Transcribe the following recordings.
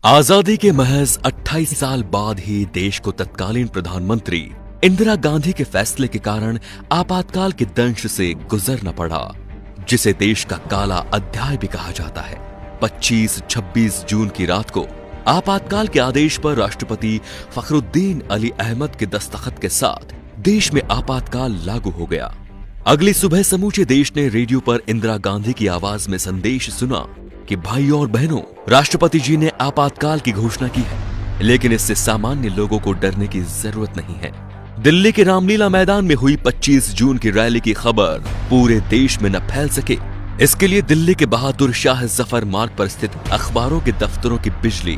आजादी के महज 28 साल बाद ही देश को तत्कालीन प्रधानमंत्री इंदिरा गांधी के फैसले के कारण आपातकाल के दंश से गुजरना पड़ा, जिसे देश का काला अध्याय भी कहा जाता है। 25-26 जून की रात को आपातकाल के आदेश पर राष्ट्रपति फखरुद्दीन अली अहमद के दस्तखत के साथ देश में आपातकाल लागू हो गया। अगली सुबह समूचे देश ने रेडियो पर इंदिरा गांधी की आवाज में संदेश सुना कि भाइयों और बहनों, राष्ट्रपति जी ने आपातकाल की घोषणा की है, लेकिन इससे सामान्य लोगों को डरने की जरूरत नहीं है। दिल्ली के रामलीला मैदान में हुई 25 जून की रैली की खबर पूरे देश में न फैल सके, इसके लिए दिल्ली के बहादुर शाह जफर मार्ग पर स्थित अखबारों के दफ्तरों की बिजली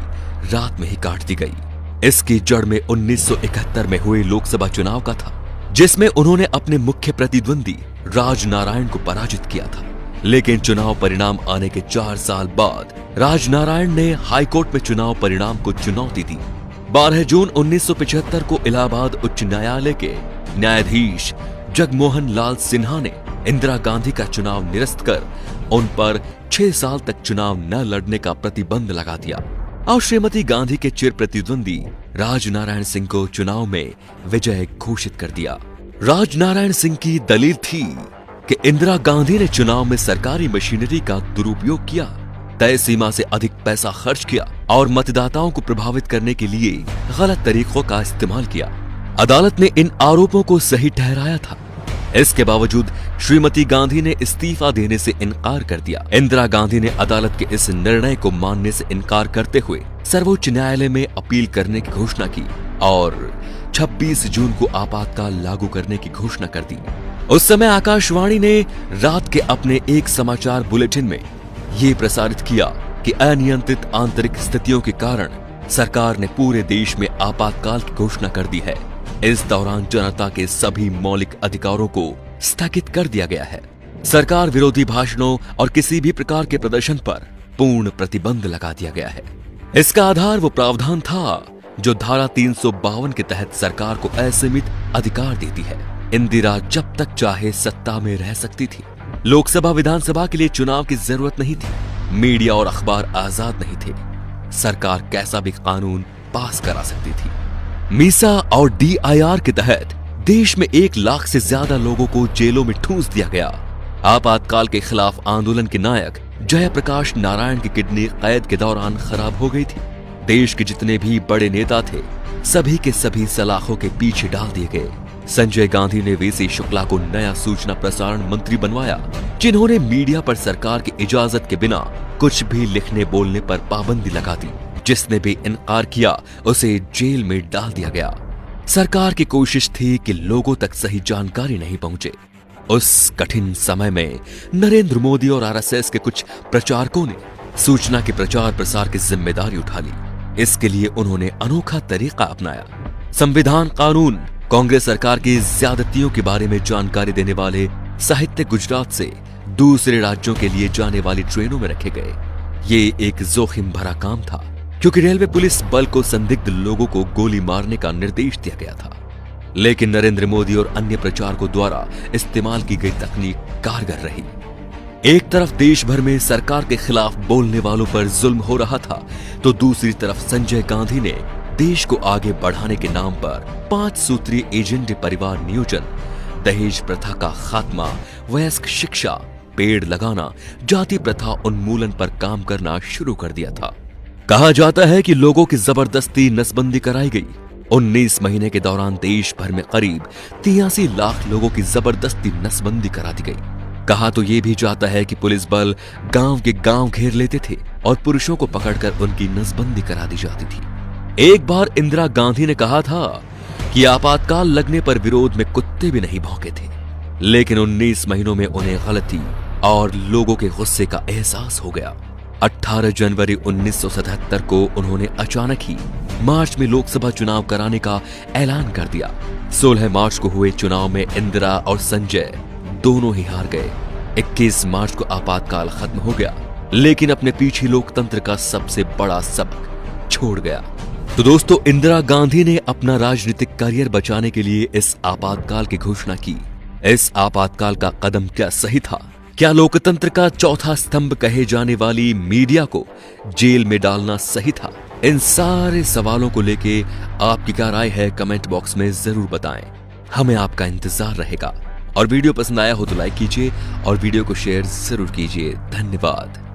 रात में ही काट दी गई। इसकी जड़ में 1971 में हुए लोकसभा चुनाव का था, जिसमें उन्होंने अपने मुख्य प्रतिद्वंदी राजनारायण को पराजित किया था। लेकिन चुनाव परिणाम आने के 4 साल बाद राजनारायण ने हाईकोर्ट में चुनाव परिणाम को चुनौती दी। 12 जून 1975 को इलाहाबाद उच्च न्यायालय के न्यायाधीश जगमोहन लाल सिन्हा ने इंदिरा गांधी का चुनाव निरस्त कर उन पर 6 साल तक चुनाव न लड़ने का प्रतिबंध लगा दिया और श्रीमती गांधी के चिर प्रतिद्वंदी राजनारायण सिंह को चुनाव में विजय घोषित कर दिया। राजनारायण सिंह की दलील थी कि इंदिरा गांधी ने चुनाव में सरकारी मशीनरी का दुरुपयोग किया, तय सीमा से अधिक पैसा खर्च किया और मतदाताओं को प्रभावित करने के लिए गलत तरीकों का इस्तेमाल किया। अदालत ने इन आरोपों को सही ठहराया था। इसके बावजूद श्रीमती गांधी ने इस्तीफा देने से इनकार कर दिया। इंदिरा गांधी ने अदालत के इस निर्णय को मानने से इनकार करते हुए सर्वोच्च न्यायालय में अपील करने की घोषणा की और 26 जून को आपातकाल लागू करने की घोषणा कर दी। उस समय आकाशवाणी ने रात के अपने एक समाचार बुलेटिन में ये प्रसारित किया कि अनियंत्रित आंतरिक स्थितियों के कारण सरकार ने पूरे देश में आपातकाल की घोषणा कर दी है। इस दौरान जनता के सभी मौलिक अधिकारों को स्थगित कर दिया गया है। सरकार विरोधी भाषणों और किसी भी प्रकार के प्रदर्शन पर पूर्ण प्रतिबंध लगा दिया गया है। इसका आधार वो प्रावधान था जो धारा 352 के तहत सरकार को असीमित अधिकार देती है। इंदिरा जब तक चाहे सत्ता में रह सकती थी। लोकसभा विधानसभा के लिए चुनाव की जरूरत नहीं थी। मीडिया और अखबार आजाद नहीं थे। सरकार कैसा भी कानून पास करा सकती थी। मीसा और DIR के तहत देश में 1 लाख से ज्यादा लोगों को जेलों में ठूंस दिया गया। आपातकाल के खिलाफ आंदोलन के नायक जयप्रकाश नारायण की किडनी कैद के दौरान खराब हो गई थी। देश के जितने भी बड़े नेता थे, सभी के सभी सलाखों के पीछे डाल दिए गए। संजय गांधी ने VC शुक्ला को नया सूचना प्रसारण मंत्री बनवाया, जिन्होंने मीडिया पर सरकार की इजाजत के बिना कुछ भी लिखने बोलने पर पाबंदी लगा दी। जिसने भी इनकार किया उसे जेल में डाल दिया गया। सरकार की कोशिश थी कि लोगों तक सही जानकारी नहीं पहुंचे। उस कठिन समय में नरेंद्र मोदी और RSS के कुछ प्रचारकों ने सूचना के प्रचार प्रसार की जिम्मेदारी उठा ली। इसके लिए उन्होंने अनोखा तरीका अपनाया। संविधान, कानून, कांग्रेस सरकार की ज्यादतियों के बारे में जानकारी देने वाले साहित्य गुजरात से दूसरे राज्यों के लिए जाने वाली ट्रेनों में रखे गए। ये एक जोखिम भरा काम था, क्योंकि रेलवे पुलिस बल को संदिग्ध लोगों को गोली मारने का निर्देश दिया गया था। लेकिन नरेंद्र मोदी और अन्य प्रचारकों द्वारा इस्तेमाल की गई तकनीक कारगर रही। एक तरफ देश भर में सरकार के खिलाफ बोलने वालों पर जुल्म हो रहा था, तो दूसरी तरफ संजय गांधी ने देश को आगे बढ़ाने के नाम पर 5 सूत्रीय एजेंडे परिवार नियोजन, दहेज प्रथा का खात्मा, वयस्क शिक्षा, पेड़ लगाना, जाति प्रथा उन्मूलन पर काम करना शुरू कर दिया था। कहा जाता है कि लोगों की जबरदस्ती नसबंदी कराई गई। 19 महीने के दौरान देश भर में करीब 83 लाख लोगों की जबरदस्ती नसबंदी करा दी गई। कहा तो ये भी जाता है कि पुलिस बल गांव के गांव घेर लेते थे और पुरुषों को पकड़कर उनकी नसबंदी करा दी जाती थी। एक बार इंदिरा गांधी ने कहा था कि आपातकाल लगने पर विरोध में कुत्ते भी नहीं भौंके थे, लेकिन 19 महीनों में उन्हें गलती और लोगों के गुस्से का एहसास हो गया। 18 जनवरी 1977 को उन्होंने अचानक ही मार्च में लोकसभा चुनाव कराने का ऐलान कर दिया। 16 मार्च को हुए चुनाव में इंदिरा और संजय दोनों ही हार गए। 21 मार्च को आपातकाल खत्म हो गया, लेकिन अपने पीछे लोकतंत्र का सबसे बड़ा सबक छोड़ गया। तो दोस्तों, इंदिरा गांधी ने अपना राजनीतिक करियर बचाने के लिए इस आपातकाल की घोषणा की। इस आपातकाल का कदम क्या सही था? क्या लोकतंत्र का चौथा स्तंभ कहे जाने वाली मीडिया को जेल में डालना सही था? इन सारे सवालों को लेके आपकी क्या राय है कमेंट बॉक्स में जरूर बताएं। हमें आपका इंतजार रहेगा। और वीडियो पसंद आया हो तो लाइक कीजिए और वीडियो को शेयर जरूर कीजिए। धन्यवाद।